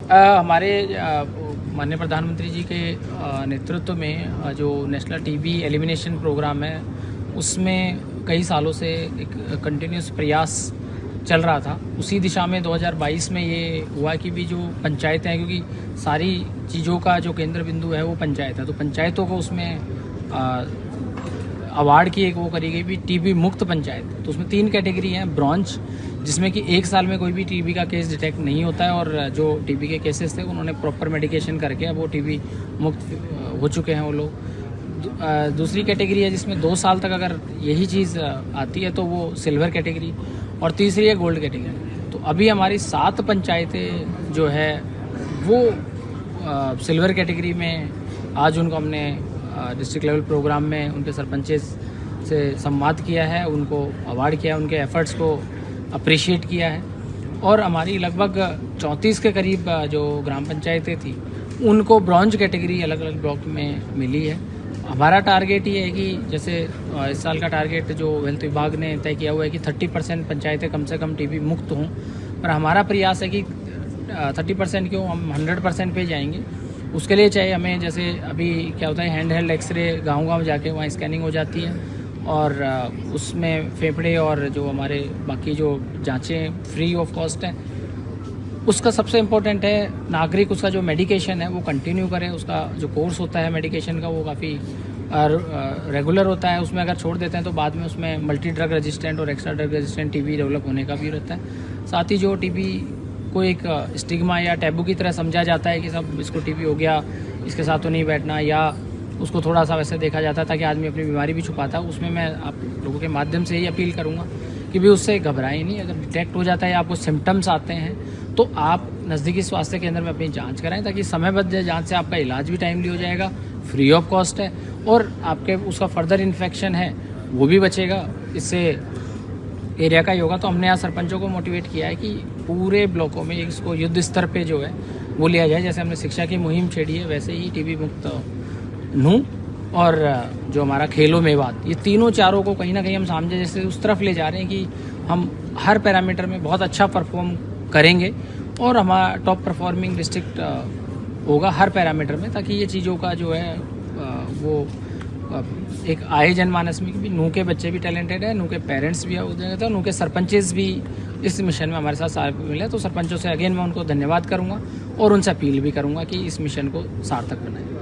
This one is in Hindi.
हमारे माननीय प्रधानमंत्री जी के नेतृत्व में जो नेशनल टीबी एलिमिनेशन प्रोग्राम है, उसमें कई सालों से एक कंटिन्यूस प्रयास चल रहा था। उसी दिशा में 2022 में ये हुआ कि भी जो पंचायतें हैं, क्योंकि सारी चीज़ों का जो केंद्र बिंदु है वो पंचायत है, तो पंचायतों को उसमें अवार्ड की एक वो करी गई भी टीबी मुक्त पंचायत। तो उसमें 3 कैटेगरी हैं। ब्रॉन्ज, जिसमें कि 1 साल में कोई भी टीबी का केस डिटेक्ट नहीं होता है, और जो टीबी के केसेस थे उन्होंने प्रॉपर मेडिकेशन करके अब वो टीबी मुक्त हो चुके हैं वो लोग। दूसरी कैटेगरी है जिसमें 2 साल तक अगर यही चीज़ आती है तो वो सिल्वर कैटेगरी, और तीसरी है गोल्ड कैटेगरी। तो अभी हमारी 7 पंचायतें जो है वो सिल्वर कैटेगरी में, आज उनको हमने डिस्ट्रिक्ट लेवल प्रोग्राम में उनके सरपंचेस से संवाद किया है, उनको अवार्ड किया है, उनके एफर्ट्स को अप्रिशिएट किया है। और हमारी लगभग 34 के करीब जो ग्राम पंचायतें थी उनको ब्रॉन्ज कैटेगरी अलग अलग ब्लॉक में मिली है। हमारा टारगेट ये है कि जैसे इस साल का टारगेट जो हेल्थ विभाग ने तय किया हुआ है कि 30% पंचायतें कम से कम टीबी मुक्त हों, पर हमारा प्रयास है कि 30% क्यों, हम 100% पे जाएंगे। उसके लिए चाहे हमें, जैसे अभी क्या होता है, हैंड हेल्ड एक्सरे गांव-गांव जाके वहाँ स्कैनिंग हो जाती है, और उसमें फेफड़े और जो हमारे बाकी जो जांचें फ्री ऑफ कॉस्ट हैं। उसका सबसे इम्पोर्टेंट है नागरिक उसका जो मेडिकेशन है वो कंटिन्यू करे। उसका जो कोर्स होता है मेडिकेशन का वो काफ़ी रेगुलर होता है। उसमें अगर छोड़ देते हैं तो बाद में उसमें मल्टी ड्रग रेजिस्टेंट और extra drug resistant TB develop होने का भी रहता है। साथ ही जो टीबी को एक स्टिग्मा या टैबू की तरह समझा जाता है कि सब इसको टीबी हो गया, इसके साथ तो नहीं बैठना, या उसको थोड़ा सा वैसे देखा जाता था कि आदमी अपनी बीमारी भी छुपाता है। उसमें मैं आप लोगों के माध्यम से ही अपील करूँगा कि भी उससे घबराएं नहीं। अगर डिटेक्ट हो जाता है या आपको सिम्टम्स आते हैं तो आप नज़दीकी स्वास्थ्य केंद्र में अपनी जांच कराएं, ताकि समयबद्ध जांच से आपका इलाज भी टाइमली हो जाएगा, फ्री ऑफ कॉस्ट है, और आपके उसका फर्दर इन्फेक्शन है वो भी बचेगा। इससे एरिया का ही होगा। तो हमने यहाँ सरपंचों को मोटिवेट किया है कि पूरे ब्लॉकों में इसको युद्ध स्तर पे जो है वो लिया जाए। जैसे हमने शिक्षा की मुहिम छेड़ी है, वैसे ही टीबी मुक्त नूह और जो हमारा खेलो में बात, ये तीनों चारों को कहीं ना कहीं हम समझे जैसे उस तरफ ले जा रहे हैं कि हम हर पैरामीटर में बहुत अच्छा परफॉर्म करेंगे, और हमारा टॉप परफॉर्मिंग डिस्ट्रिक्ट होगा हर पैरामीटर में, ताकि ये चीज़ों का जो है वो एक आए जनमानस में कि भी नूह के बच्चे भी टैलेंटेड है, नूह के पेरेंट्स भी हो जाएंगे, तो नूह के सरपंचेस भी इस मिशन में हमारे साथ साथ मिले। तो सरपंचों से अगेन मैं उनको धन्यवाद करूंगा और उनसे अपील भी करूंगा कि इस मिशन को सार्थक बनाएं।